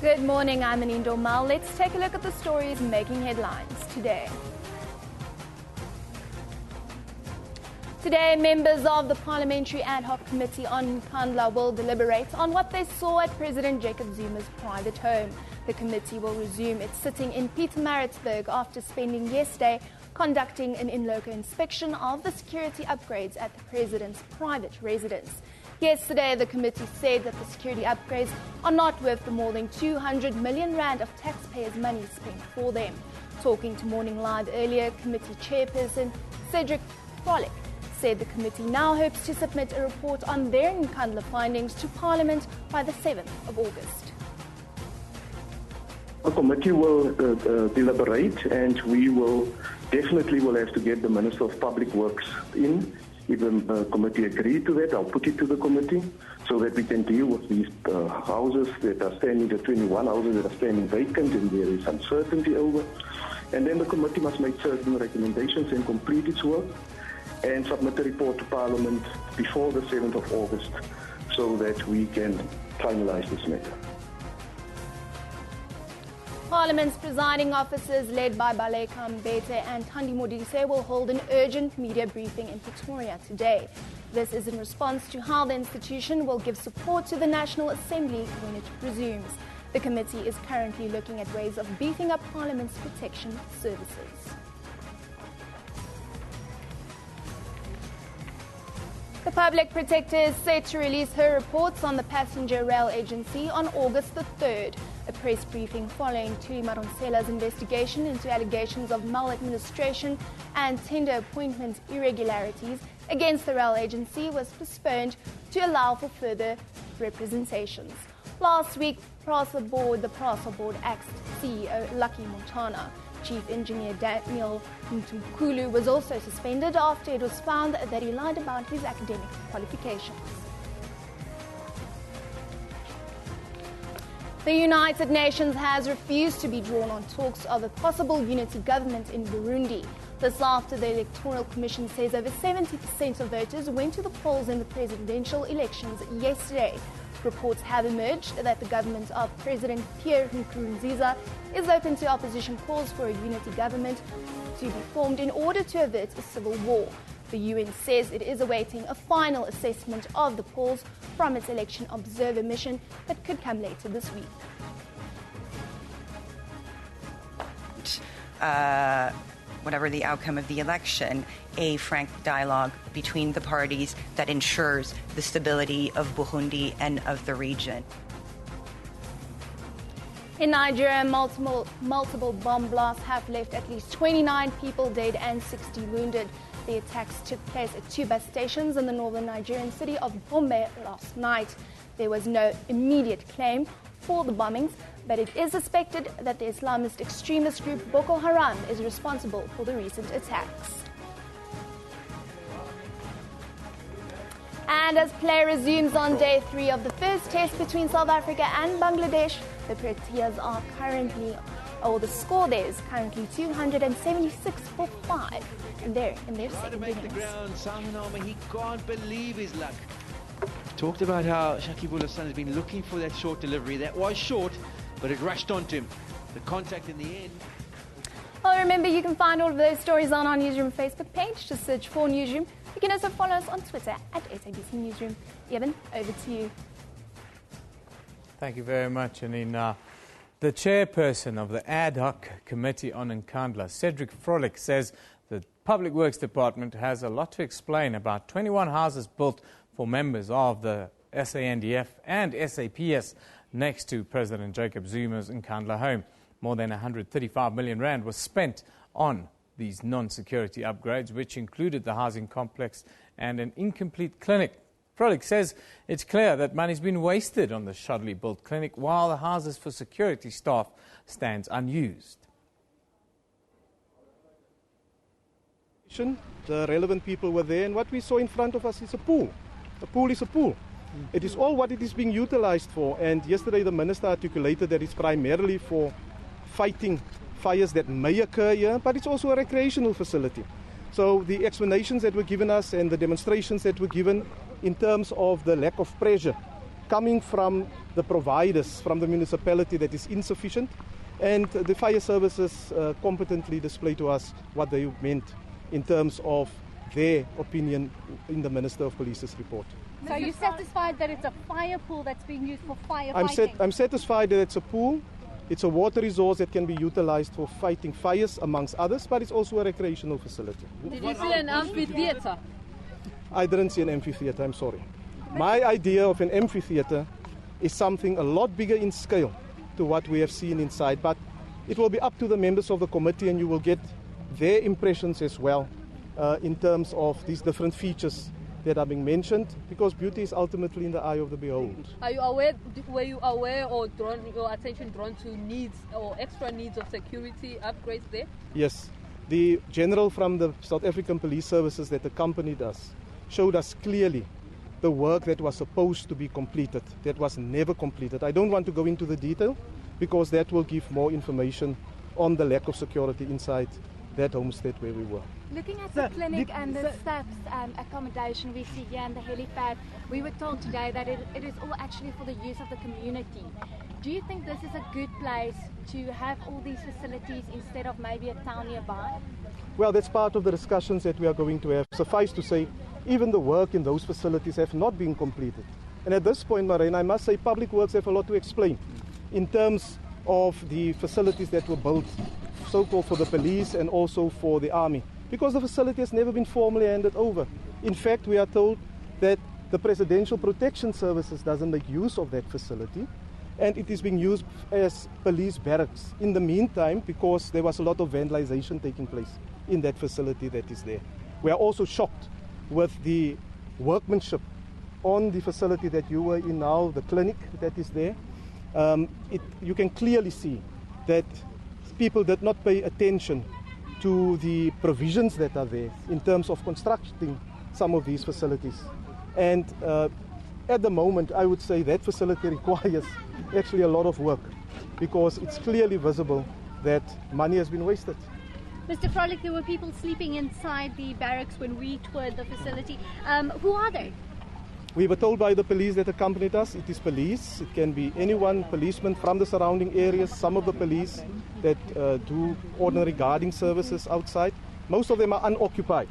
Good morning, I'm Anindo Mal. Let's take a look at the stories making headlines today. Today, members of the Parliamentary Ad Hoc Committee on Nkandla will deliberate on what they saw at President Jacob Zuma's private home. The committee will resume its sitting in Pietermaritzburg after spending yesterday conducting an in-loco inspection of the security upgrades at the president's private residence. Yesterday, the committee said that the security upgrades are not worth the more than 200 million rand of taxpayers' money spent for them. Talking to Morning Live earlier, committee chairperson Cedric Frolick said the committee now hopes to submit a report on their Nkandla findings to Parliament by the 7th of August. The committee will deliberate, and we will definitely have to get the Minister of Public Works in. If the committee agrees to that, I'll put it to the committee so that we can deal with these houses that are standing, the 21 houses that are standing vacant and there is uncertainty over. And then the committee must make certain recommendations and complete its work and submit a report to Parliament before the 7th of August so that we can finalise this matter. Parliament's presiding officers, led by Baleka Mbete and Thandi Modise, will hold an urgent media briefing in Pretoria today. This is in response to how the institution will give support to the National Assembly when it resumes. The committee is currently looking at ways of beefing up Parliament's protection services. The Public Protector is set to release her reports on the passenger rail agency on August the 3rd. A press briefing following Thuli Madonsela's investigation into allegations of maladministration and tender appointment irregularities against the rail agency was postponed to allow for further representations. Last week, the PRASA Board axed CEO Lucky Montana. Chief Engineer Daniel Ntumkulu was also suspended after it was found that he lied about his academic qualifications. The United Nations has refused to be drawn on talks of a possible unity government in Burundi. This after the Electoral Commission says over 70% of voters went to the polls in the presidential elections yesterday. Reports have emerged that the government of President Pierre Nkurunziza is open to opposition calls for a unity government to be formed in order to avert a civil war. The UN says it is awaiting a final assessment of the polls from its election observer mission that could come later this week. Whatever the outcome of the election, a frank dialogue between the parties that ensures the stability of Burundi and of the region. In Nigeria, multiple bomb blasts have left at least 29 people dead and 60 wounded. The attacks took place at 2 bus stations in the northern Nigerian city of Gombe last night. There was no immediate claim for the bombings, but it is suspected that the Islamist extremist group Boko Haram is responsible for the recent attacks. And as play resumes on day 3 of the first test between South Africa and Bangladesh, the Proteas are the score there is currently 276 for 5, and they're in their second innings. He can't believe his luck. Talked about how Shakib Hassan has been looking for that short delivery. That was short, but it rushed onto him. The contact in the end. Well, remember, you can find all of those stories on our Newsroom Facebook page. Just search for Newsroom. You can also follow us on Twitter at SABC Newsroom. Evan, over to you. Thank you very much, Anina. The chairperson of the Ad Hoc Committee on Nkandla, Cedric Frolick, says the Public Works Department has a lot to explain about 21 houses built for members of the SANDF and SAPS next to President Jacob Zuma's Nkandla home. More than 135 million rand was spent on these non-security upgrades, which included the housing complex and an incomplete clinic. Frolick says it's clear that money's been wasted on the shoddily built clinic while the houses for security staff stands unused. The relevant people were there, and what we saw in front of us is a pool. A pool is a pool. It is all what it is being utilized for, and yesterday the minister articulated that it's primarily for fighting fires that may occur here, but it's also a recreational facility. So the explanations that were given us and the demonstrations that were given in terms of the lack of pressure coming from the providers, from the municipality, that is insufficient. And the fire services competently display to us what they meant in terms of their opinion in the Minister of Police's report. So are you satisfied that it's a fire pool that's being used for firefighting? I'm satisfied that it's a pool. It's a water resource that can be utilized for fighting fires, amongst others, but it's also a recreational facility. Did you see an amphitheater? I didn't see an amphitheater, I'm sorry. My idea of an amphitheater is something a lot bigger in scale to what we have seen inside, but it will be up to the members of the committee, and you will get their impressions as well in terms of these different features that are being mentioned, because beauty is ultimately in the eye of the beholder. Are you aware? Were you aware or your attention drawn to needs or extra needs of security upgrades there? Yes, the general from the South African Police Services that accompanied us showed us clearly the work that was supposed to be completed, that was never completed. I don't want to go into the detail because that will give more information on the lack of security inside that homestead where we were. Looking at the clinic and the staff's accommodation we see here and the helipad, we were told today that it is all actually for the use of the community. Do you think this is a good place to have all these facilities instead of maybe a town nearby? Well, that's part of the discussions that we are going to have. Suffice to say, even the work in those facilities have not been completed. And at this point, Marijn, I must say Public Works have a lot to explain in terms of the facilities that were built, so-called for the police and also for the army, because the facility has never been formally handed over. In fact, we are told that the Presidential Protection Services doesn't make use of that facility, and it is being used as police barracks in the meantime, because there was a lot of vandalization taking place in that facility that is there. We are also shocked with the workmanship on the facility that you were in now, the clinic that is there. You can clearly see that people did not pay attention to the provisions that are there in terms of constructing some of these facilities. And at the moment, I would say that facility requires actually a lot of work, because it's clearly visible that money has been wasted. Mr. Frolick, there were people sleeping inside the barracks when we toured the facility. Who are they? We were told by the police that accompanied us, it is police. It can be anyone, policemen from the surrounding areas, some of the police that do ordinary guarding services outside. Most of them are unoccupied.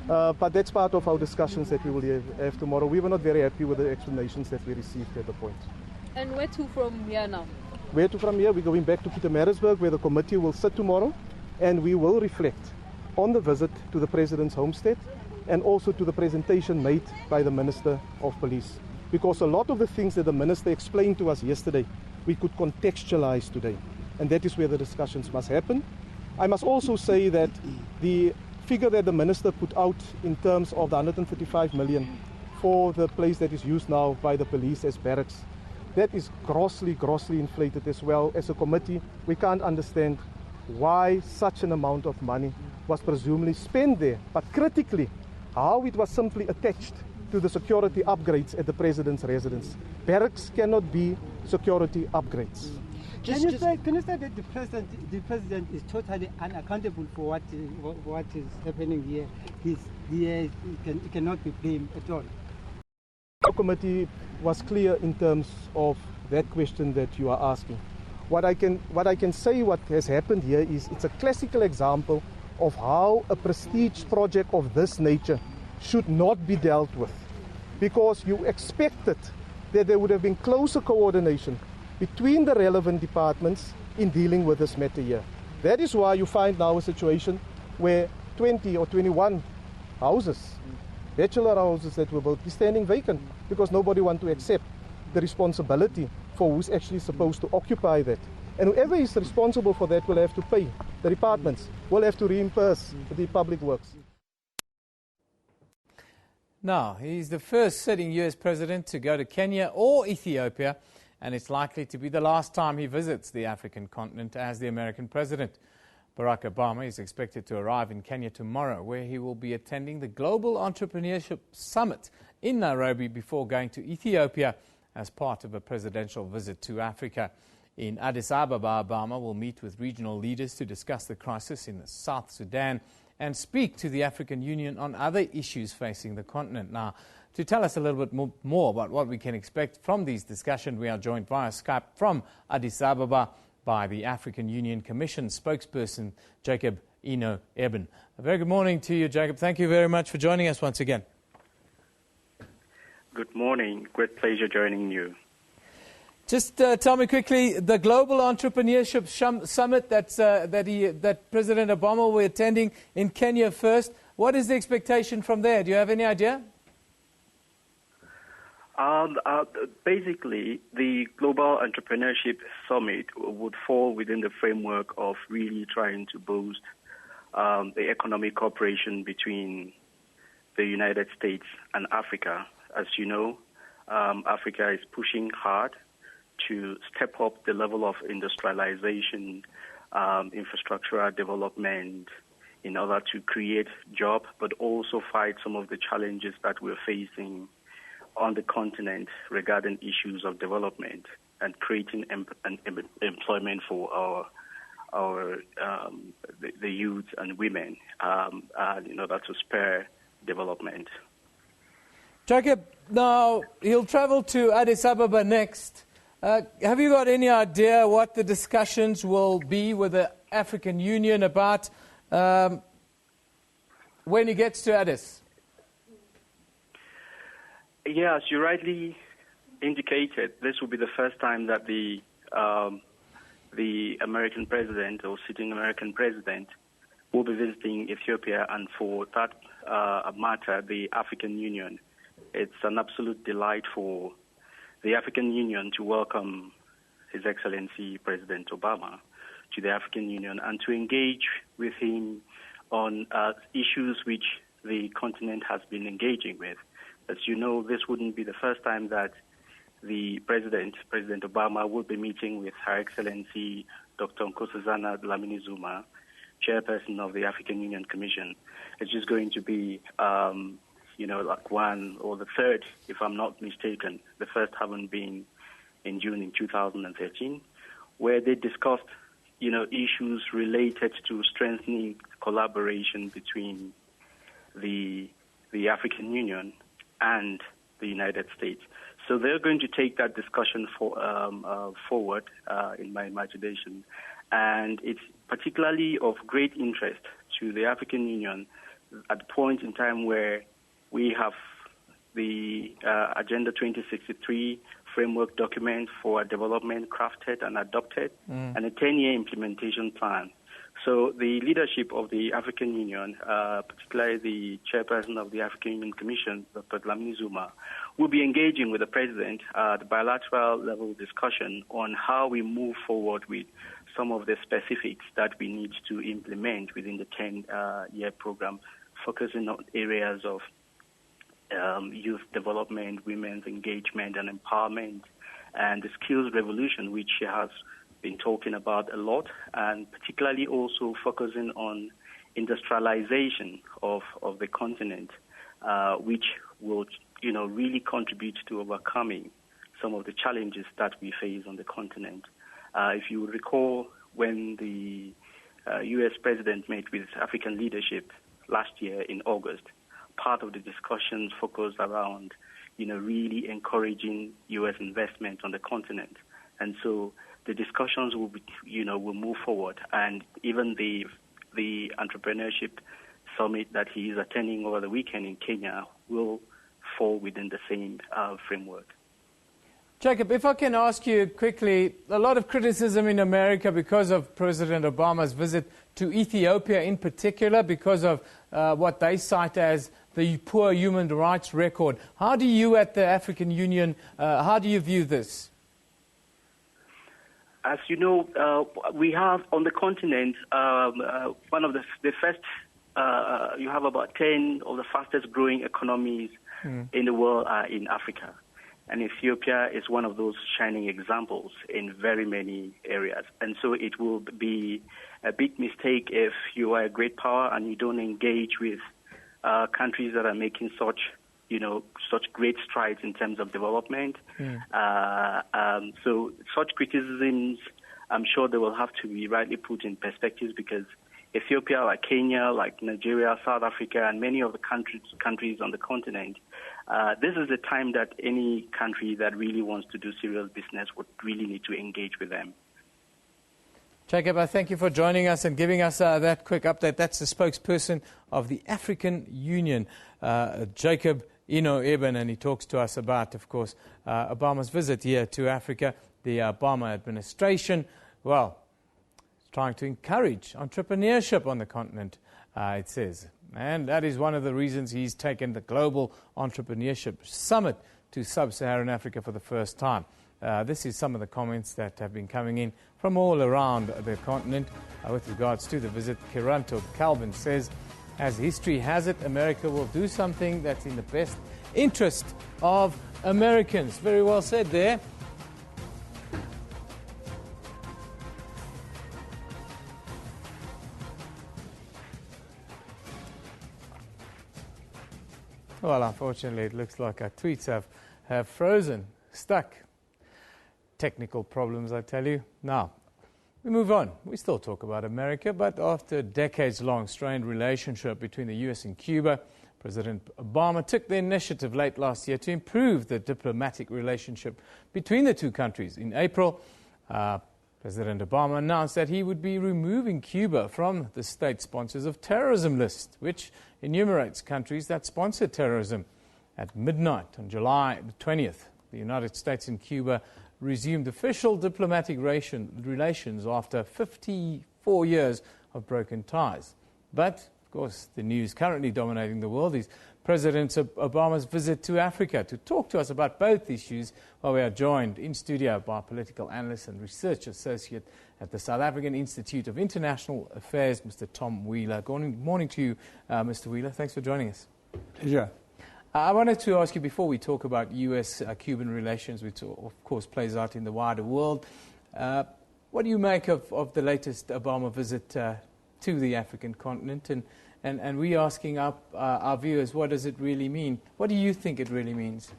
But that's part of our discussions that we will have tomorrow. We were not very happy with the explanations that we received at the point. And where to from here now? Where to from here? We're going back to Pietermaritzburg, where the committee will sit tomorrow, and we will reflect on the visit to the President's homestead and also to the presentation made by the Minister of Police. Because a lot of the things that the Minister explained to us yesterday, we could contextualize today. And that is where the discussions must happen. I must also say that the figure that the Minister put out in terms of the 135 million for the place that is used now by the police as barracks, that is grossly inflated as well. As a committee, we can't understand why such an amount of money was presumably spent there. But critically, how it was simply attached to the security upgrades at the President's residence. Barracks cannot be security upgrades. Can you say that the president is totally unaccountable for what is happening here? He cannot be blamed at all. The committee was clear in terms of that question that you are asking. What I can say what has happened here is it's a classical example of how a prestige project of this nature should not be dealt with, because you expected that there would have been closer coordination between the relevant departments in dealing with this matter here. That is why you find now a situation where 20 or 21 houses, bachelor houses that were built, is standing vacant because nobody wants to accept the responsibility for who's actually supposed to occupy that. And whoever is responsible for that will have to pay. The departments will have to reimburse the Public Works. Now, he's the first sitting US president to go to Kenya or Ethiopia, and it's likely to be the last time he visits the African continent as the American president. Barack Obama is expected to arrive in Kenya tomorrow, where he will be attending the Global Entrepreneurship Summit in Nairobi before going to Ethiopia as part of a presidential visit to Africa. In Addis Ababa, Obama will meet with regional leaders to discuss the crisis in the South Sudan and speak to the African Union on other issues facing the continent. Now, To tell us a little bit more about what we can expect from these discussions, we are joined via Skype from Addis Ababa by the African Union Commission spokesperson, Jacob Eno Eben. A very good morning to you, Jacob. Thank you very much for joining us once again. Good morning. Great pleasure joining you. Just tell me quickly, the Global Entrepreneurship Summit that President Obama will be attending in Kenya first, what is the expectation from there? Do you have any idea? Basically, the Global Entrepreneurship Summit would fall within the framework of really trying to boost the economic cooperation between the United States and Africa. As you know, Africa is pushing hard to step up the level of industrialization, infrastructural development in order to create jobs, but also fight some of the challenges that we're facing on the continent regarding issues of development and creating employment for the youth and women in order to spur development. Jacob, now he'll travel to Addis Ababa next. Have you got any idea what the discussions will be with the African Union about when he gets to Addis? Yes, you rightly indicated this will be the first time that the American president or sitting American president will be visiting Ethiopia, and for that matter, the African Union. It's an absolute delight for the African Union to welcome His Excellency President Obama to the African Union and to engage with him on issues which the continent has been engaging with. As you know, this wouldn't be the first time that the President Obama, will be meeting with Her Excellency Dr. Nkosazana Dlamini-Zuma, chairperson of the African Union Commission. It's just going to be like one or the third, if I'm not mistaken. The first having been in June in 2013, where they discussed, issues related to strengthening collaboration between the African Union and the United States. So they're going to take that discussion forward, in my imagination, and it's particularly of great interest to the African Union at the point in time where we have the Agenda 2063 framework document for development crafted and adopted, and a 10-year implementation plan. So the leadership of the African Union, particularly the chairperson of the African Union Commission, Dr. Dlamini-Zuma, will be engaging with the president at the bilateral level discussion on how we move forward with some of the specifics that we need to implement within the 10-year program, focusing on areas of youth development, women's engagement and empowerment, and the skills revolution, which she has been talking about a lot, and particularly also focusing on industrialization of the continent, which will, really contribute to overcoming some of the challenges that we face on the continent. If you recall, when the U.S. president met with African leadership last year in August, part of the discussions focused around, really encouraging U.S. investment on the continent. And so the discussions will be, will move forward. And even the entrepreneurship summit that he is attending over the weekend in Kenya will fall within the same framework. Jacob, if I can ask you quickly, a lot of criticism in America because of President Obama's visit to Ethiopia in particular, because of what they cite as the poor human rights record. How do you at the African Union, how do you view this? As you know, we have on the continent one of the first, you have about 10 of the fastest growing economies in the world are in Africa. And Ethiopia is one of those shining examples in very many areas. And so it will be a big mistake if you are a great power and you don't engage with countries that are making such great strides in terms of development. So such criticisms, I'm sure they will have to be rightly put in perspective, because Ethiopia, like Kenya, like Nigeria, South Africa, and many of the countries on the continent, this is the time that any country that really wants to do serious business would really need to engage with them. Jacob, I thank you for joining us and giving us that quick update. That's the spokesperson of the African Union, Jacob Ino Eben, and he talks to us about, of course, Obama's visit here to Africa. The Obama administration, well, is trying to encourage entrepreneurship on the continent, it says. And that is one of the reasons he's taken the Global Entrepreneurship Summit to Sub-Saharan Africa for the first time. This is some of the comments that have been coming in from all around the continent with regards to the visit. Kiranto Calvin says, as history has it, America will do something that's in the best interest of Americans. Very well said there. Well, unfortunately, it looks like our tweets have frozen, stuck. Technical problems, I tell you. Now, we move on. We still talk about America, but after a decades-long strained relationship between the U.S. and Cuba, President Obama took the initiative late last year to improve the diplomatic relationship between the two countries. In April, President Obama announced that he would be removing Cuba from the state sponsors of terrorism list, which enumerates countries that sponsor terrorism. At midnight on July 20th, the United States and Cuba resumed official diplomatic relations after 54 years of broken ties. But, of course, the news currently dominating the world is President Obama's visit to Africa. To talk to us about both issues, we are joined in studio by political analyst and research associate at the South African Institute of International Affairs, Mr. Tom Wheeler. Good morning to you, Mr. Wheeler. Thanks for joining us. Pleasure. I wanted to ask you, before we talk about U.S.-Cuban relations, which of course plays out in the wider world, what do you make of the latest Obama visit to the African continent? And we're asking our viewers, what does it really mean? What do you think it really means?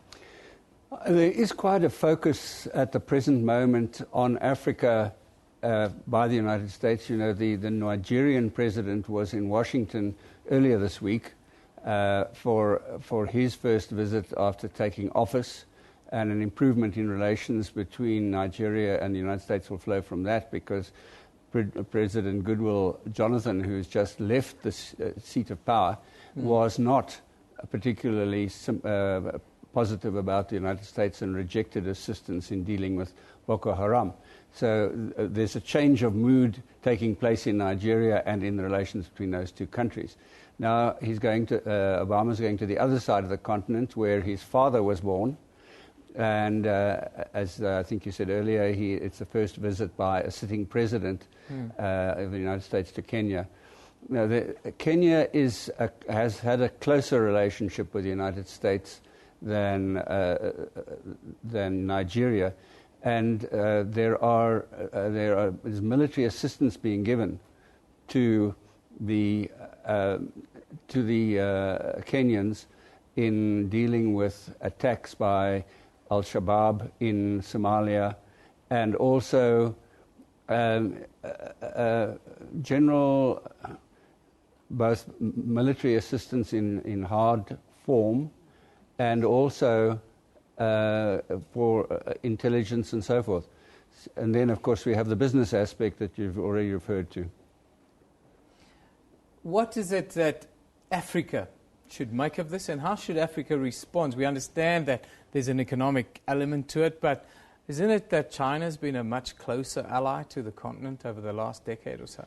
There is quite a focus at the present moment on Africa by the United States. You know, the Nigerian president was in Washington earlier this week for his first visit after taking office, and an improvement in relations between Nigeria and the United States will flow from that, because President Goodwill Jonathan, who's just left the seat of power, was not particularly positive about the United States and rejected assistance in dealing with Boko Haram. So there's a change of mood taking place in Nigeria and in the relations between those two countries. Now Obama's going to the other side of the continent, where his father was born, and as I think you said earlier, it's the first visit by a president of the United States to Kenya. Now, Kenya has had a closer relationship with the United States than Nigeria, and there's military assistance being given to the Kenyans in dealing with attacks by Al-Shabaab in Somalia, and also general both military assistance in hard form, and also for intelligence and so forth. And then, of course, we have the business aspect that you've already referred to. What is it that Africa should make of this, and how should Africa respond? We understand that there's an economic element to it, but isn't it that China's been a much closer ally to the continent over the last decade or so?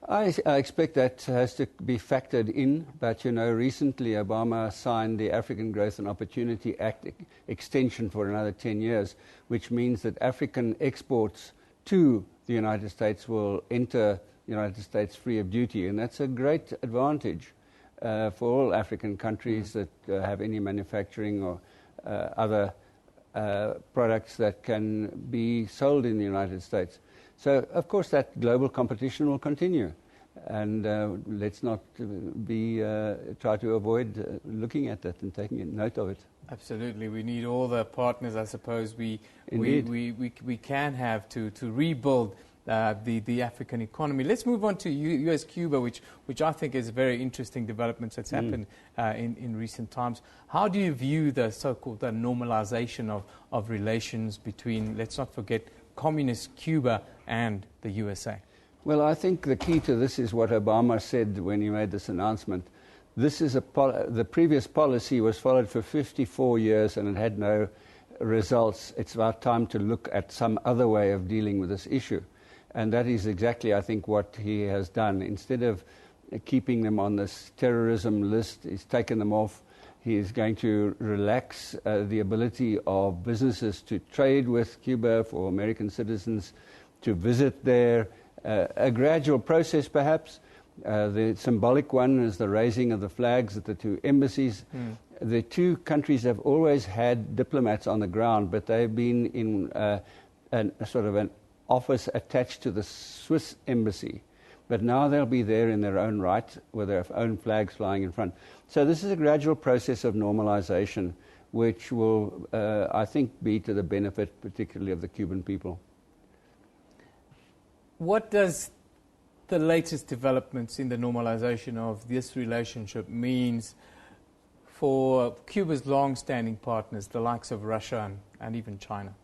I expect that has to be factored in, but recently Obama signed the African Growth and Opportunity Act extension for another 10 years, which means that African exports to the United States will enter the United States free of duty, and that's a great advantage for all African countries that have any manufacturing or other products that can be sold in the United States. So, of course, that global competition will continue, and let's not try to avoid looking at that and taking note of it. Absolutely, we need all the partners, I suppose, we can have to rebuild the African economy. Let's move on to US-Cuba, which I think is a very interesting development that's happened in recent times. How do you view the so-called normalization of relations between, let's not forget, communist Cuba and the USA? Well, I think the key to this is what Obama said when he made this announcement. This is the previous policy was followed for 54 years and it had no results. It's about time to look at some other way of dealing with this issue. And that is exactly, I think, what he has done. Instead of keeping them on this terrorism list, he's taken them off. He is going to relax the ability of businesses to trade with Cuba, for American citizens to visit there. A gradual process, perhaps. The symbolic one is the raising of the flags at the two embassies. The two countries have always had diplomats on the ground, but they've been in sort of an office attached to the Swiss embassy. But now they'll be there in their own right, with their own flags flying in front. So this is a gradual process of normalization, which will, I think, be to the benefit particularly of the Cuban people. What does the latest developments in the normalization of this relationship means for Cuba's long-standing partners, the likes of Russia and even China?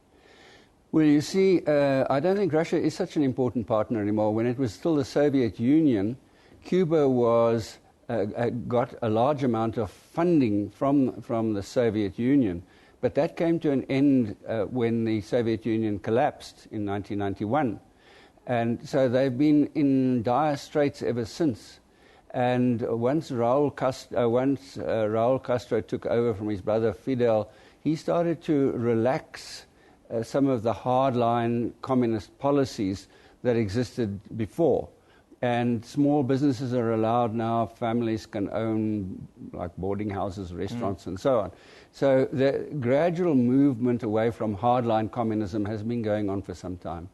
Well, you see, I don't think Russia is such an important partner anymore. When it was still the Soviet Union, Cuba was got a large amount of funding from the Soviet Union. But that came to an end when the Soviet Union collapsed in 1991. And so they've been in dire straits ever since. And once Raul Castro took over from his brother Fidel, he started to relax some of the hardline communist policies that existed before. And small businesses are allowed now. Families can own like boarding houses, restaurants, and so on. So the gradual movement away from hardline communism has been going on for some time.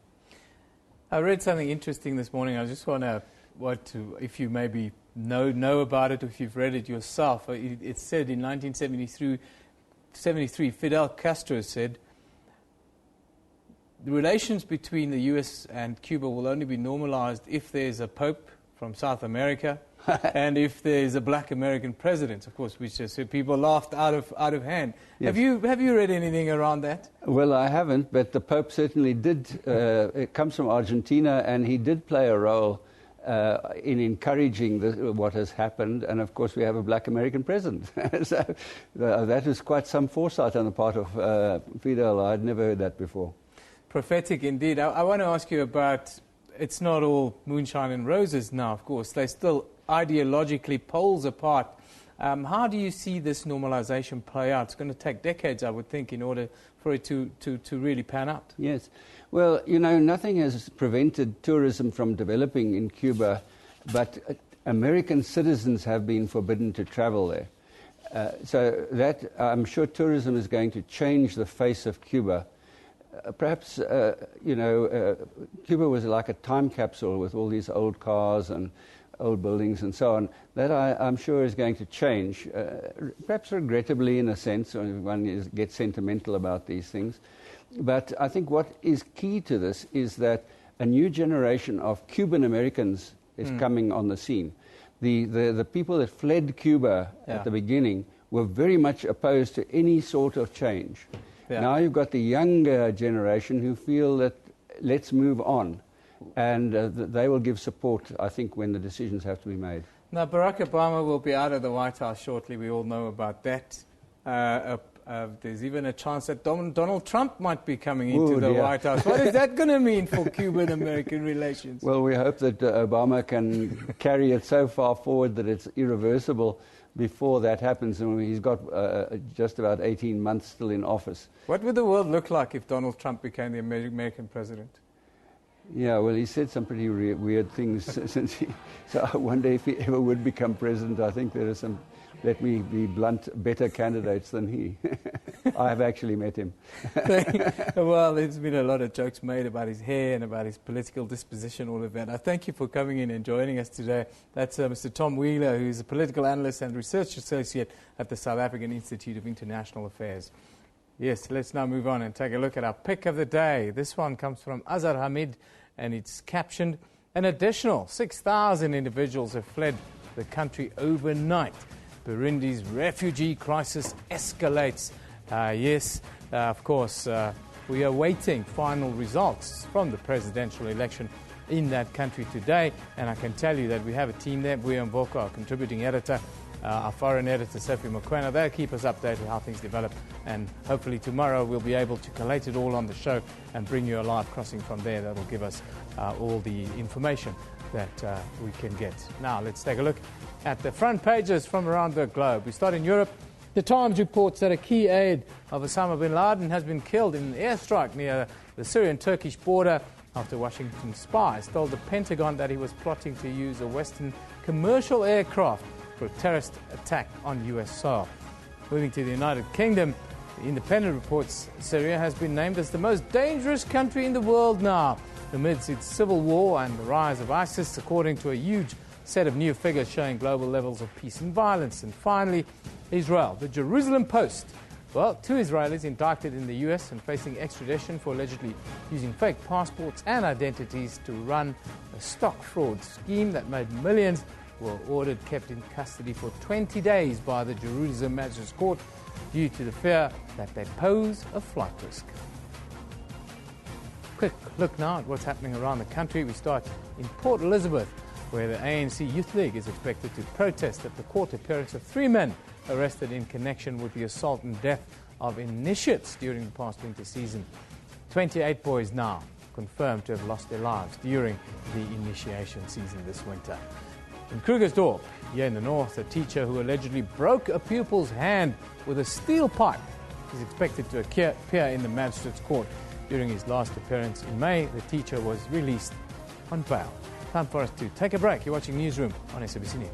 I read something interesting this morning. I just want to, if you maybe know about it, or if you've read it yourself. It said in 1973, Fidel Castro said, the relations between the US and Cuba will only be normalized if there's a Pope from South America and if there's a black American president, of course, which just people laughed out of hand. Yes. Have you read anything around that? Well, I haven't, but the Pope certainly did. It comes from Argentina, and he did play a role in encouraging what has happened. And, of course, we have a black American president. So that is quite some foresight on the part of Fidel. I'd never heard that before. Prophetic indeed. I want to ask you about, it's not all moonshine and roses now, of course. They're still ideologically poles apart. How do you see this normalization play out? It's going to take decades, I would think, in order for it to really pan out. Yes. Well, you know, nothing has prevented tourism from developing in Cuba, but American citizens have been forbidden to travel there. So that, I'm sure tourism is going to change the face of Cuba. Perhaps, Cuba was like a time capsule with all these old cars and old buildings and so on. That I'm sure is going to change, perhaps regrettably in a sense, when one gets sentimental about these things. But I think what is key to this is that a new generation of Cuban Americans is coming on the scene. The people that fled Cuba at the beginning were very much opposed to any sort of change. Yeah. Now you've got the younger generation who feel that let's move on, and they will give support, I think, when the decisions have to be made. Now, Barack Obama will be out of the White House shortly. We all know about that. There's even a chance that Donald Trump might be coming into the White House. What is that going to mean for Cuban-American relations? Well, we hope that Obama can carry it so far forward that it's irreversible before that happens, and he's got just about 18 months still in office. What would the world look like if Donald Trump became the American president? Yeah, well, he said some pretty weird things since so I wonder if he ever would become president. I think there are some, let me be blunt, better candidates than he. I have actually met him. Well, there's been a lot of jokes made about his hair and about his political disposition, all of that. I thank you for coming in and joining us today. That's Mr. Tom Wheeler, who's a political analyst and research associate at the South African Institute of International Affairs. Yes, let's now move on and take a look at our pick of the day. This one comes from Azhar Hamid, and it's captioned, "An additional 6,000 individuals have fled the country overnight. Burundi's refugee crisis escalates." Of course, we are waiting final results from the presidential election in that country today, and I can tell you that we have a team there. Buya Mvoko, our contributing editor, our foreign editor, Sophie Mokwena. They'll keep us updated how things develop, and hopefully tomorrow we'll be able to collate it all on the show and bring you a live crossing from there that will give us all the information that we can get. Now, let's take a look at the front pages from around the globe. We start in Europe. The Times reports that a key aide of Osama bin Laden has been killed in an airstrike near the Syrian-Turkish border after Washington spies told the Pentagon that he was plotting to use a Western commercial aircraft for a terrorist attack on U.S. soil. Moving to the United Kingdom, the Independent reports Syria has been named as the most dangerous country in the world now, amidst its civil war and the rise of ISIS, according to a huge set of new figures showing global levels of peace and violence. And finally, Israel, the Jerusalem Post. Well, 2 Israelis indicted in the U.S. and facing extradition for allegedly using fake passports and identities to run a stock fraud scheme that made millions were ordered kept in custody for 20 days by the Jerusalem Magistrates Court due to the fear that they pose a flight risk. Quick look now at what's happening around the country. We start in Port Elizabeth, where the ANC Youth League is expected to protest at the court appearance of 3 men arrested in connection with the assault and death of initiates during the past winter season. 28 boys now confirmed to have lost their lives during the initiation season this winter. In Krugersdorp, here in the north, a teacher who allegedly broke a pupil's hand with a steel pipe is expected to appear in the magistrate's court. During his last appearance in May, the teacher was released on bail. Time for us to take a break. You're watching Newsroom on SABC News.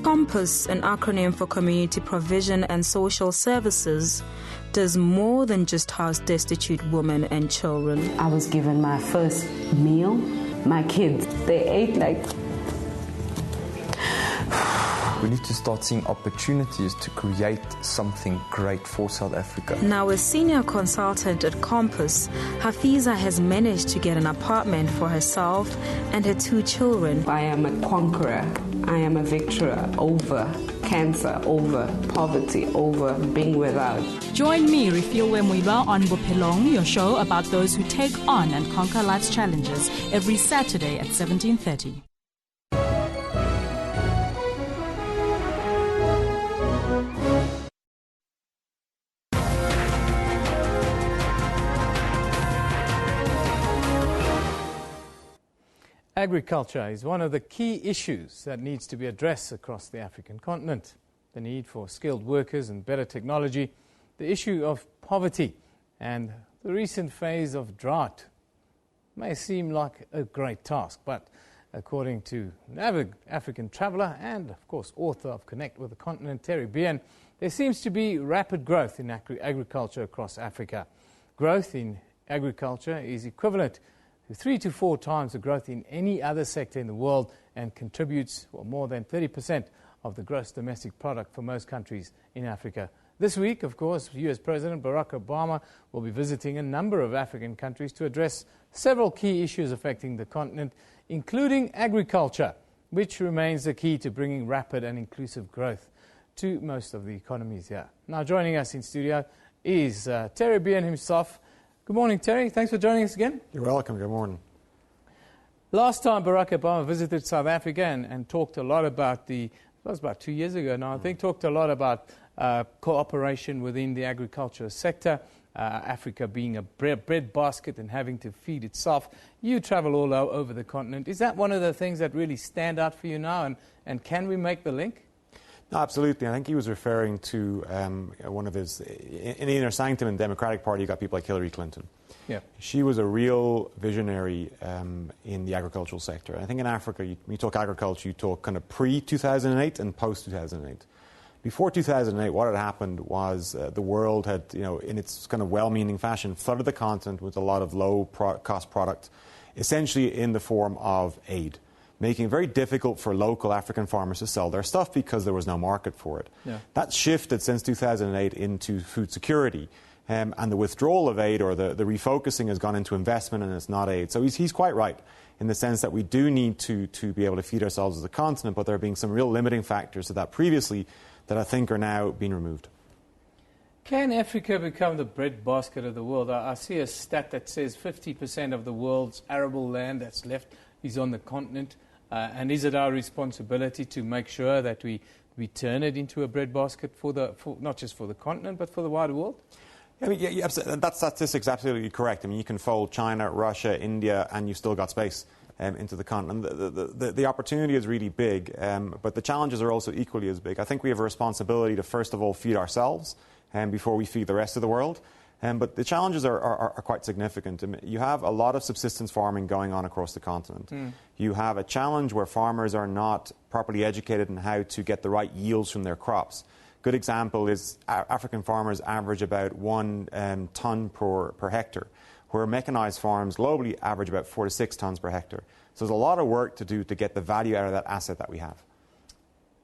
COMPASS, an acronym for Community Provision and Social Services, does more than just house destitute women and children. I was given my first meal. My kids, they ate like... We need to start seeing opportunities to create something great for South Africa. Now a senior consultant at COMPASS, Hafiza has managed to get an apartment for herself and her 2 children. I am a conqueror. I am a victor over cancer, over poverty, over being without. Join me, Refiwe Mwiba, on Bophelong, your show about those who take on and conquer life's challenges, every Saturday at 17:30. Agriculture is one of the key issues that needs to be addressed across the African continent. The need for skilled workers and better technology, the issue of poverty, and the recent phase of drought may seem like a great task, but according to an African traveller and, of course, author of Connect with the Continent, Terry Bien, there seems to be rapid growth in agriculture across Africa. Growth in agriculture is equivalent 3 to 4 times the growth in any other sector in the world and contributes more than 30% of the gross domestic product for most countries in Africa. This week, of course, US President Barack Obama will be visiting a number of African countries to address several key issues affecting the continent, including agriculture, which remains the key to bringing rapid and inclusive growth to most of the economies here. Now, joining us in studio is Terry Bien himself. Good morning, Terry. Thanks for joining us again. You're welcome. Good morning. Last time Barack Obama visited South Africa and talked a lot about that was about 2 years ago now, I think, talked a lot about cooperation within the agriculture sector, Africa being a bread basket and having to feed itself. You travel all over the continent. Is that one of the things that really stand out for you now, and can we make the link? No, absolutely. I think he was referring to one of his... In the inner sanctum in the Democratic Party, you got people like Hillary Clinton. Yeah. She was a real visionary in the agricultural sector. I think in Africa, when you talk agriculture, you talk kind of pre-2008 and post-2008. Before 2008, what had happened was the world had, in its kind of well-meaning fashion, flooded the continent with a lot of low-cost product, essentially in the form of aid, making it very difficult for local African farmers to sell their stuff because there was no market for it. Yeah. That shifted since 2008 into food security, and the withdrawal of aid, or the refocusing, has gone into investment, and it's not aid. So he's quite right in the sense that we do need to be able to feed ourselves as a continent, but there are being some real limiting factors to that previously that I think are now being removed. Can Africa become the breadbasket of the world? I see a stat that says 50% of the world's arable land that's left is on the continent. And is it our responsibility to make sure that we turn it into a breadbasket for not just for the continent, but for the wider world? I mean, yeah, that statistic's absolutely correct. I mean, you can fold China, Russia, India, and you've still got space into the continent. The opportunity is really big, but the challenges are also equally as big. I think we have a responsibility to, first of all, feed ourselves before we feed the rest of the world. But the challenges are quite significant. I mean, you have a lot of subsistence farming going on across the continent. You have a challenge where farmers are not properly educated in how to get the right yields from their crops. Good example is African farmers average about 1 tonne per hectare, where mechanized farms globally average about 4 to 6 tonnes per hectare. So there's a lot of work to do to get the value out of that asset that we have.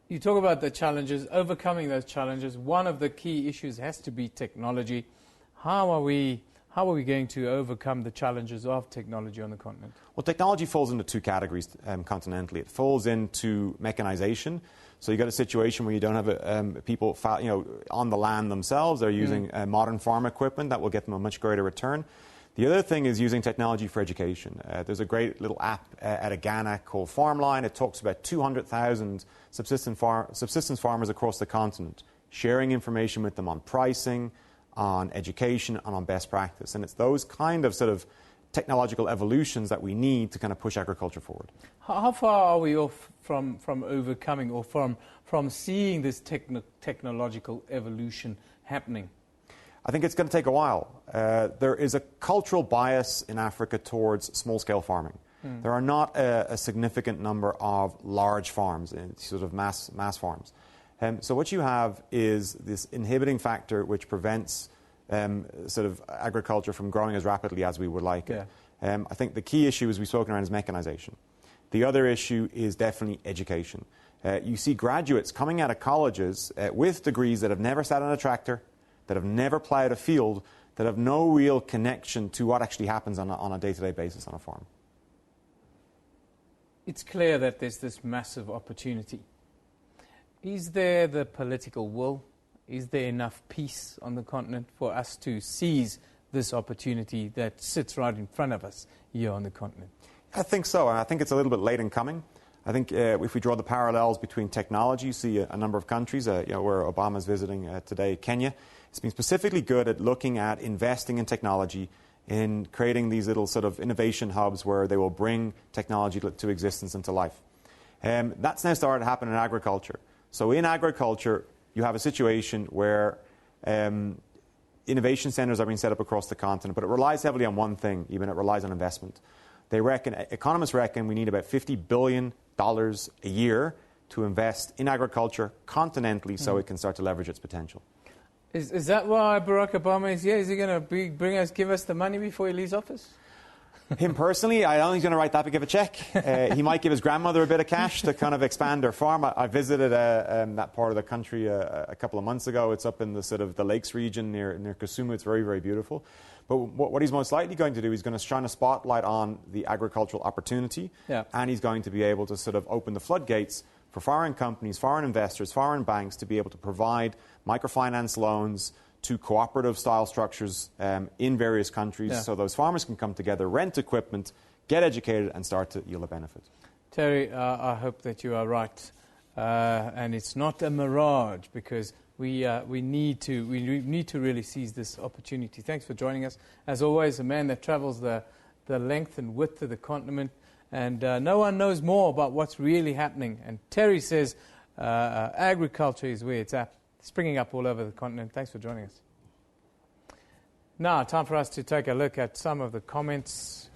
You talk about the challenges, overcoming those challenges. One of the key issues has to be technology. How are we going to overcome the challenges of technology on the continent? Well, technology falls into 2 categories continentally. It falls into mechanization. So you've got a situation where you don't have people on the land themselves. They're using modern farm equipment that will get them a much greater return. The other thing is using technology for education. There's a great little app out of Ghana called Farmline. It talks about 200,000 subsistence farmers across the continent, sharing information with them on pricing, on education, and on best practice. And it's those kind of sort of technological evolutions that we need to kind of push agriculture forward. How far are we off from overcoming or from seeing this technological evolution happening? I think it's going to take a while. There is a cultural bias in Africa towards small-scale farming. There are not a significant number of large farms, sort of mass farms. So what you have is this inhibiting factor which prevents sort of agriculture from growing as rapidly as we would like it. I think the key issue, as we've spoken around, is mechanization. The other issue is definitely education. You see graduates coming out of colleges with degrees that have never sat on a tractor, that have never plowed a field, that have no real connection to what actually happens on a day-to-day basis on a farm. It's clear that there's this massive opportunity. Is there the political will? Is there enough peace on the continent for us to seize this opportunity that sits right in front of us here on the continent? I think so, and I think it's a little bit late in coming. I think if we draw the parallels between technology, you see a number of countries, where Obama's visiting today, Kenya. It's been specifically good at looking at investing in technology, in creating these little sort of innovation hubs where they will bring technology to existence and to life. That's now started to happen in agriculture. So in agriculture, you have a situation where innovation centres are being set up across the continent, but it relies heavily on one thing, even it relies on investment. Economists reckon we need about $50 billion a year to invest in agriculture continentally so it can start to leverage its potential. Is that why Barack Obama is here? Is he going to give us the money before he leaves office? Him personally, I don't think he's going to write that big of a check. He might give his grandmother a bit of cash to kind of expand her farm. I visited that part of the country a couple of months ago. It's up in the sort of the lakes region near Kisumu. It's very, very beautiful. But what he's most likely going to do, he's going to shine a spotlight on the agricultural opportunity, and he's going to be able to sort of open the floodgates for foreign companies, foreign investors, foreign banks to be able to provide microfinance loans to cooperative-style structures in various countries so those farmers can come together, rent equipment, get educated, and start to yield a benefit. Terry, I hope that you are right. And it's not a mirage, because we need to really seize this opportunity. Thanks for joining us. As always, a man that travels the length and width of the continent, and no one knows more about what's really happening. And Terry says agriculture is where it's at, springing up all over the continent. Thanks for joining us. Now, time for us to take a look at some of the comments.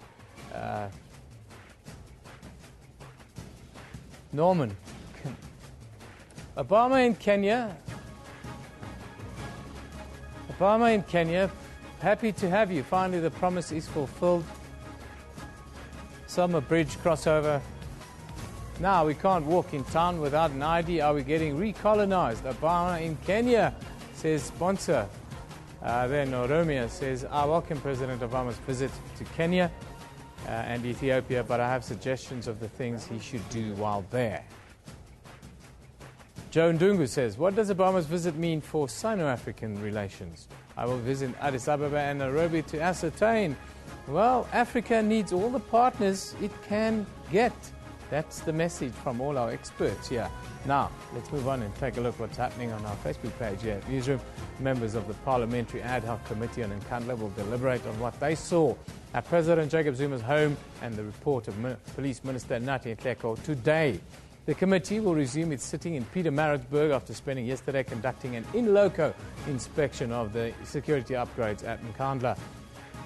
Norman, Obama in Kenya, happy to have you. Finally, the promise is fulfilled. Summer Bridge crossover. Now we can't walk in town without an ID. Are we getting recolonized? Obama in Kenya, says sponsor. Then Oromia says, I welcome President Obama's visit to Kenya and Ethiopia, but I have suggestions of the things he should do while there. Joe Ndungu says, what does Obama's visit mean for Sino-African relations? I will visit Addis Ababa and Nairobi to ascertain. Well, Africa needs all the partners it can get. That's the message from all our experts here. Now, let's move on and take a look what's happening on our Facebook page here at Newsroom. Members of the Parliamentary Ad Hoc Committee on Nkandla will deliberate on what they saw at President Jacob Zuma's home and the report of Police Minister Nathi Nhleko today. The committee will resume its sitting in Pietermaritzburg after spending yesterday conducting an in-loco inspection of the security upgrades at Nkandla.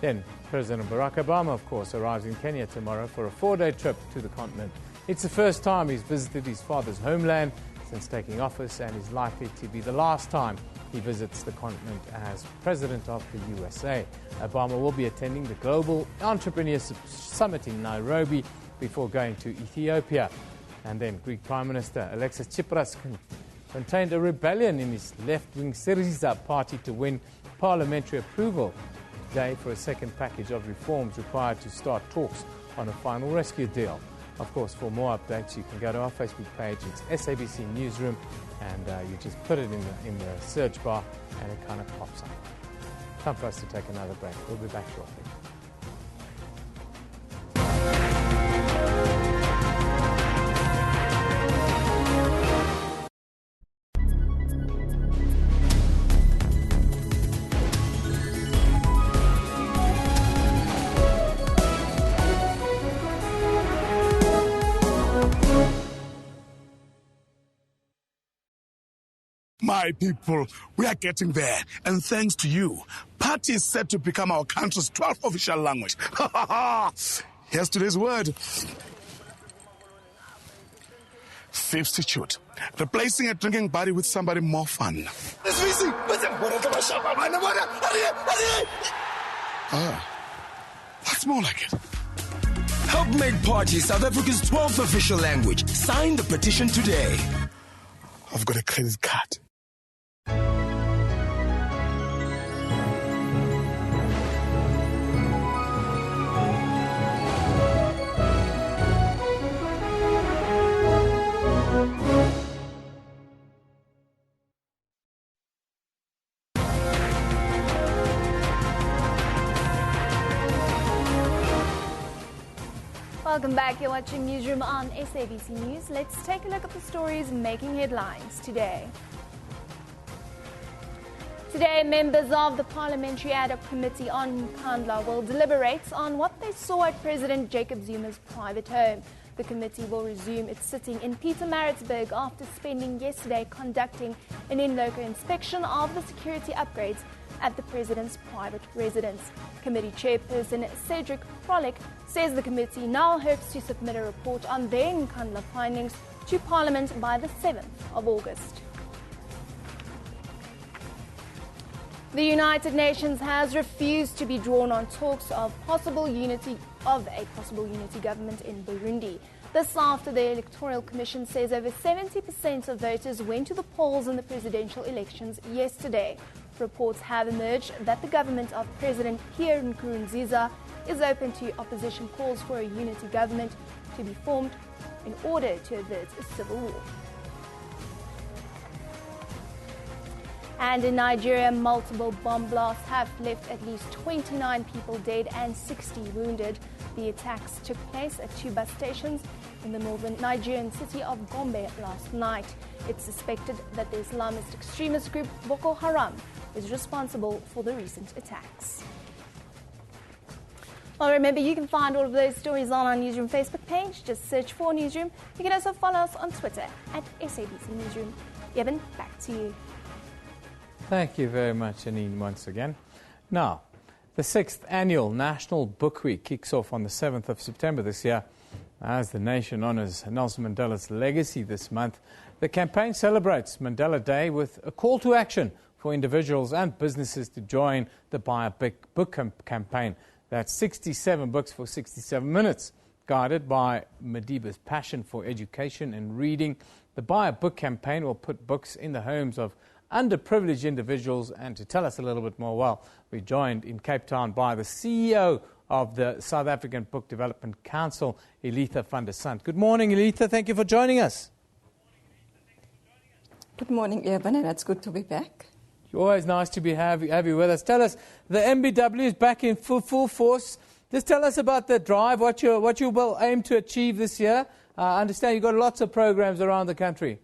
Then, President Barack Obama, of course, arrives in Kenya tomorrow for a 4-day trip to the continent. It's the first time he's visited his father's homeland since taking office and is likely to be the last time he visits the continent as President of the USA. Obama will be attending the Global Entrepreneur Summit in Nairobi before going to Ethiopia. And then Greek Prime Minister Alexis Tsipras contained a rebellion in his left-wing Syriza party to win parliamentary approval today for a second package of reforms required to start talks on a final rescue deal. Of course, for more updates, you can go to our Facebook page. It's SABC Newsroom, and you just put it in the search bar, and it kind of pops up. Time for us to take another break. We'll be back shortly. My people, we are getting there, and thanks to you, Pati is set to become our country's 12th official language. Here's today's word. Substitute. Replacing a drinking buddy with somebody more fun. That's more like it. Help make Pati South Africa's 12th official language. Sign the petition today. I've got a credit card. Welcome back. You're watching Newsroom on SABC News. Let's take a look at the stories making headlines today. Today, members of the Parliamentary Ad Hoc Committee on Nkandla will deliberate on what they saw at President Jacob Zuma's private home. The committee will resume its sitting in Pietermaritzburg after spending yesterday conducting an in-loco inspection of the security upgrades at the president's private residence. Committee chairperson Cedric Frolick says the committee now hopes to submit a report on their Nkandla findings to Parliament by the 7th of August. The United Nations has refused to be drawn on talks of a possible unity government in Burundi. This after the Electoral Commission says over 70% of voters went to the polls in the presidential elections yesterday. Reports have emerged that the government of President Pierre Nkurunziza is open to opposition calls for a unity government to be formed in order to avert a civil war. And in Nigeria, multiple bomb blasts have left at least 29 people dead and 60 wounded. The attacks took place at 2 bus stations in the northern Nigerian city of Gombe last night. It's suspected that the Islamist extremist group Boko Haram is responsible for the recent attacks. Well, remember, you can find all of those stories on our Newsroom Facebook page. Just search for Newsroom. You can also follow us on Twitter at SABC Newsroom. Evan, back to you. Thank you very much, Anine, once again. Now, The 6th annual National Book Week kicks off on the 7th of September this year. As the nation honours Nelson Mandela's legacy this month, the campaign celebrates Mandela Day with a call to action for individuals and businesses to join the Buy a Book campaign. That's 67 books for 67 minutes. Guided by Madiba's passion for education and reading, the Buy a Book campaign will put books in the homes of underprivileged individuals. And to tell us a little bit more, well, we're joined in Cape Town by the CEO of the South African Book Development Council, Elitha van der Sant. Good morning, Elitha. Thank you for joining us. Good morning, Urban, and it's good to be back. It's always nice to have you with us. Tell us, the MBW is back in full force. Just tell us about the drive, what you will aim to achieve this year. I understand you've got lots of programs around the country.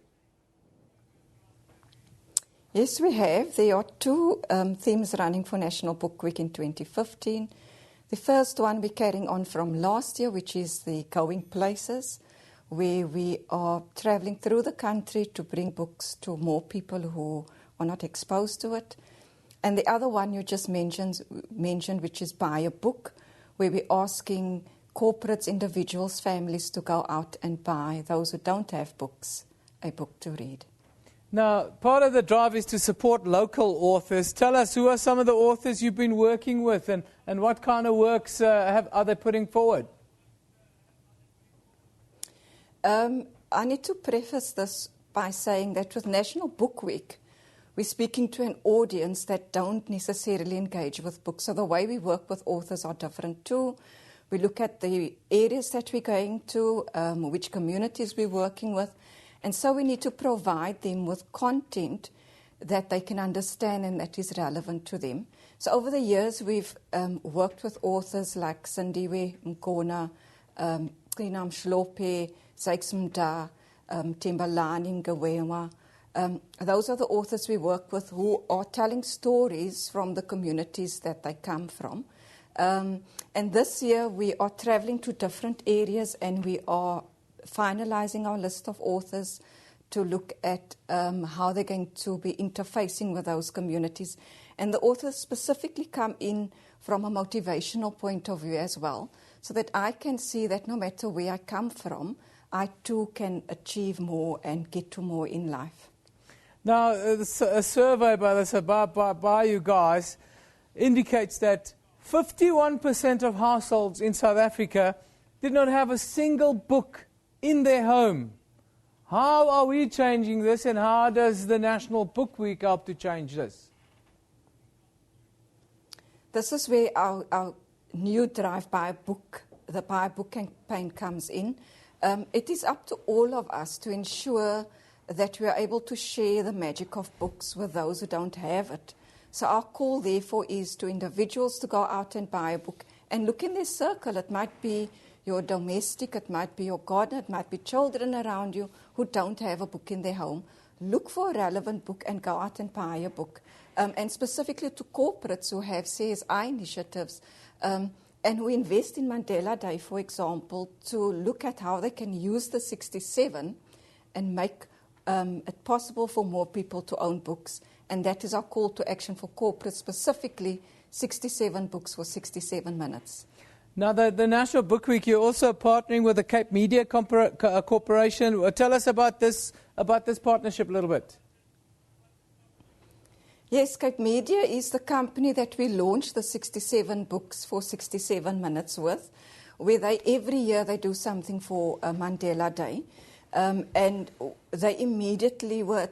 Yes, we have. There are two themes running for National Book Week in 2015. The first one we're carrying on from last year, which is the Going Places, where we are travelling through the country to bring books to more people who are not exposed to it. And the other one you just mentioned, which is Buy a Book, where we're asking corporates, individuals, families to go out and buy, those who don't have books, a book to read. Now, part of the drive is to support local authors. Tell us, who are some of the authors you've been working with and what kind of works are they putting forward? I need to preface this by saying that with National Book Week, we're speaking to an audience that don't necessarily engage with books. So the way we work with authors are different too. We look at the areas that we're going to, which communities we're working with. And so we need to provide them with content that they can understand and that is relevant to them. So over the years, we've worked with authors like Sindiwe Mkona, Kinam Shlope, Sykes Mda, Tembalani Ngawewa. Those are the authors we work with who are telling stories from the communities that they come from. And this year we are traveling to different areas and we are finalizing our list of authors to look at how they're going to be interfacing with those communities. And the authors specifically come in from a motivational point of view as well, so that I can see that no matter where I come from, I too can achieve more and get to more in life. Now, a survey by you guys indicates that 51% of households in South Africa did not have a single book in their home. How are we changing this, and how does the National Book Week help to change this? This is where our new drive Buy a Book, the Buy a Book campaign comes in. It is up to all of us to ensure that we are able to share the magic of books with those who don't have it. So our call, therefore, is to individuals to go out and buy a book and look in their circle. It might be your domestic, it might be your gardener, it might be children around you who don't have a book in their home. Look for a relevant book and go out and buy a book. And specifically to corporates who have CSI initiatives and who invest in Mandela Day, for example, to look at how they can use the 67 and make it possible for more people to own books. And that is our call to action for corporates, specifically 67 books for 67 minutes. Now, the National Book Week, you're also partnering with the Cape Media Corporation. Tell us about this partnership a little bit. Yes, Cape Media is the company that we launched the 67 books for 67 minutes with, where every year they do something for Mandela Day. And they immediately was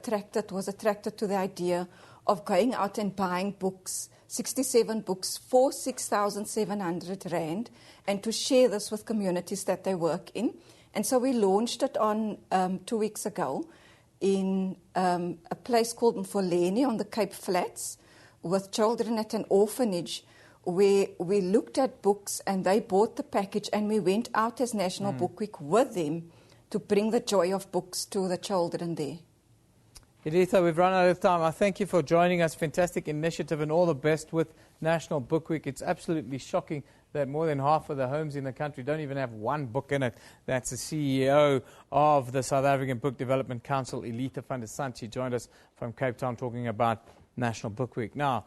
attracted to the idea of going out and buying books, 67 books for 6,700 Rand, and to share this with communities that they work in. And so we launched it on 2 weeks ago in a place called Mfoleni on the Cape Flats with children at an orphanage, where we looked at books and they bought the package and we went out as National Book Week with them to bring the joy of books to the children there. Elitha, we've run out of time. I thank you for joining us. Fantastic initiative and all the best with National Book Week. It's absolutely shocking that more than half of the homes in the country don't even have one book in it. That's the CEO of the South African Book Development Council, Elitha van der Sant. She joined us from Cape Town talking about National Book Week. Now,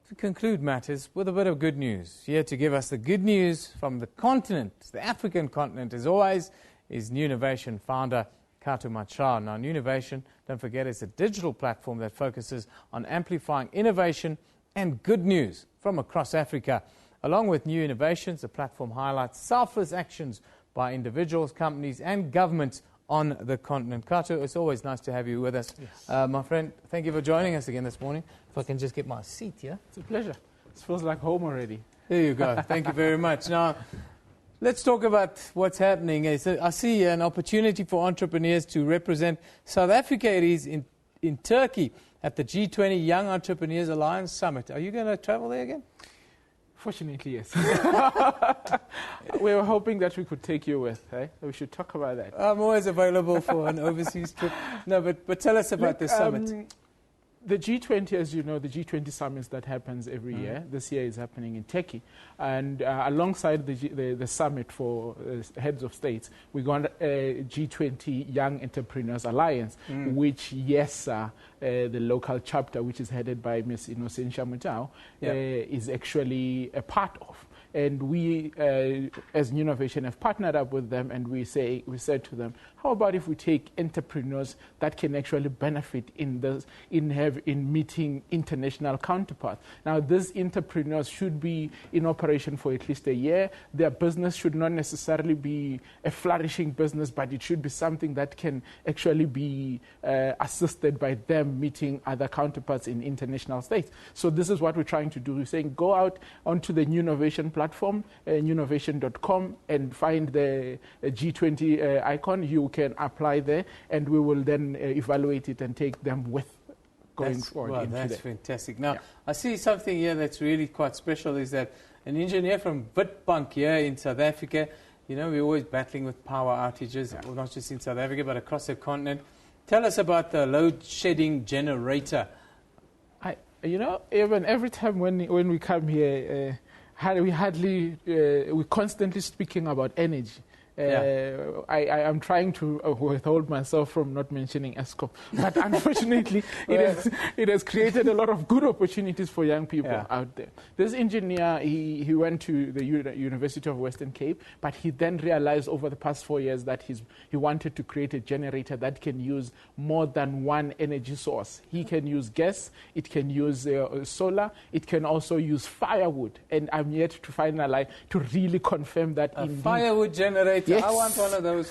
to conclude matters with a bit of good news. Here to give us the good news from the continent, the African continent, as always, is New Innovation founder Kato Machar. Now, New Innovation, don't forget, is a digital platform that focuses on amplifying innovation and good news from across Africa. Along with New Innovations, the platform highlights selfless actions by individuals, companies and governments on the continent. Kato, it's always nice to have you with us. Yes. My friend, thank you for joining us again this morning. If I can just get my seat here. It's a pleasure. It feels like home already. There you go. Thank you very much. Now, let's talk about what's happening. I see an opportunity for entrepreneurs to represent South Africa. It is in Turkey at the G20 Young Entrepreneurs Alliance Summit. Are you going to travel there again? Fortunately, yes. We were hoping that we could take you with. Eh? We should talk about that. I'm always available for an overseas trip. No, but tell us about the summit. The G20, as you know, the G20 summits that happens every year. This year is happening in Turkey. And alongside the summit for heads of states, we got a G20 Young Entrepreneurs Alliance, which the local chapter, which is headed by Ms. Innocentia Mutau, is actually a part of. And we, as New Innovation, have partnered up with them, and we said to them, how about if we take entrepreneurs that can actually benefit in meeting international counterparts? Now, these entrepreneurs should be in operation for at least a year. Their business should not necessarily be a flourishing business, but it should be something that can actually be assisted by them meeting other counterparts in international states. So this is what we're trying to do. We're saying go out onto the New Innovation platform, newinnovation.com, and find the G20 icon. You can apply there, and we will then evaluate it and take them with going forward. Well, that's fantastic. Now, I see something here that's really quite special, is that an engineer from Witbank here in South Africa, you know, we're always battling with power outages, well, not just in South Africa, but across the continent. Tell us about the load-shedding generator. Even every time when we come here, we're constantly speaking about energy. I'm trying to withhold myself from not mentioning ESCOM, but unfortunately, it has created a lot of good opportunities for young people out there. This engineer, he went to the University of Western Cape, but he then realized over the past 4 years that he wanted to create a generator that can use more than one energy source. He can use gas, it can use solar, it can also use firewood, and I'm yet to finalize to really confirm that. A firewood generator. Yes. I want one of those.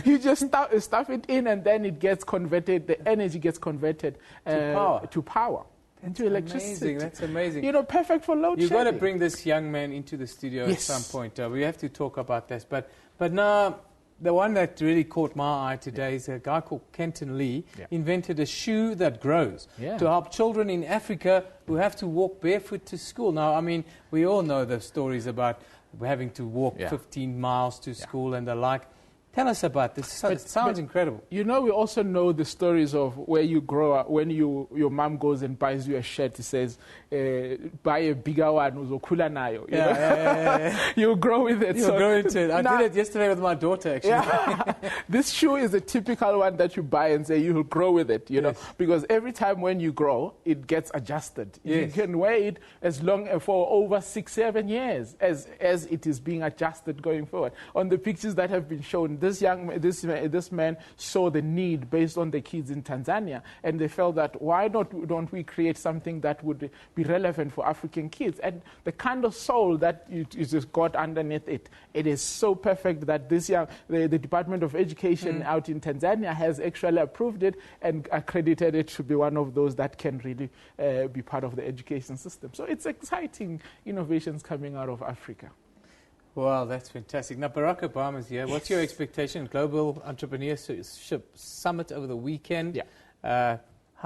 You just stuff it in, and then it gets converted. The energy gets converted to power. Into electricity. That's amazing. You know, perfect for load shedding. You've got to bring this young man into the studio at some point. We have to talk about this. But now, the one that really caught my eye today is a guy called Kenton Lee invented a shoe that grows to help children in Africa who have to walk barefoot to school. Now, I mean, we all know the stories about having to walk 15 miles to school and the like. Tell us about this. It sounds incredible. You know, we also know the stories of where you grow up, when your mom goes and buys you a shirt, it says, buy a bigger one, uzokhula nayo. You grow with it. You grow into it. I did it yesterday with my daughter, actually. This shoe is a typical one that you buy and say you'll grow with it, you know, because every time when you grow, it gets adjusted. You can wear it as long for over 6-7 years as it is being adjusted going forward. On the pictures that have been shown, this man saw the need based on the kids in Tanzania, and they felt that why don't we create something that would be relevant for African kids? And the kind of soul that it just got underneath it, it is so perfect that the Department of Education out in Tanzania has actually approved it and accredited it to be one of those that can really be part of the education system. So it's exciting innovations coming out of Africa. Wow, that's fantastic. Now, Barack Obama's here. What's your expectation? Global Entrepreneurship Summit over the weekend.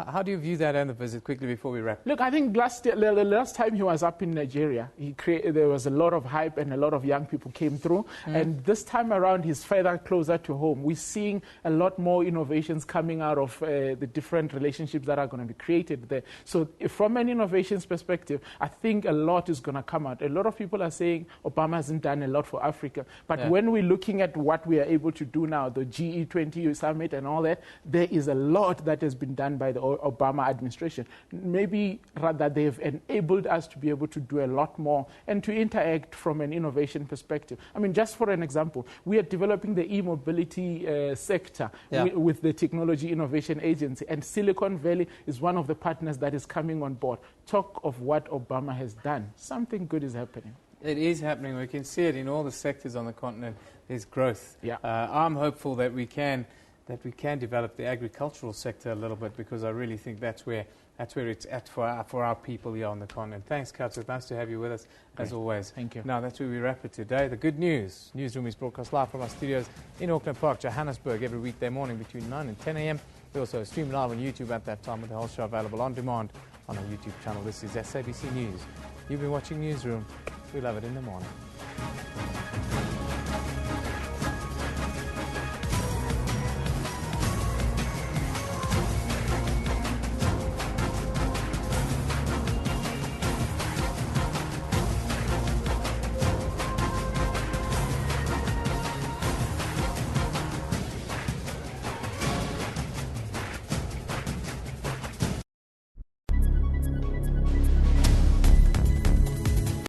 How do you view that and the visit, quickly before we wrap? Look, I think the last time he was up in Nigeria, there was a lot of hype and a lot of young people came through. And this time around, he's further closer to home. We're seeing a lot more innovations coming out of the different relationships that are going to be created there. So from an innovations perspective, I think a lot is going to come out. A lot of people are saying Obama hasn't done a lot for Africa. But when we're looking at what we are able to do now, the G20 summit and all that, there is a lot that has been done by the Obama administration. Maybe rather they've enabled us to be able to do a lot more and to interact from an innovation perspective. I mean, just for an example, we are developing the e-mobility sector with the Technology Innovation Agency, and Silicon Valley is one of the partners that is coming on board. Talk of what Obama has done. Something good is happening. It is happening. We can see it in all the sectors on the continent. There's growth. I'm hopeful that we can develop the agricultural sector a little bit, because I really think that's where it's at for our people here on the continent. Thanks, Katsu. Nice to have you with us, as always. Thank you. Now, that's where we wrap it today. The good news. Newsroom is broadcast live from our studios in Auckland Park, Johannesburg, every weekday morning between 9 and 10 a.m. We also stream live on YouTube at that time, with the whole show available on demand on our YouTube channel. This is SABC News. You've been watching Newsroom. We love it in the morning.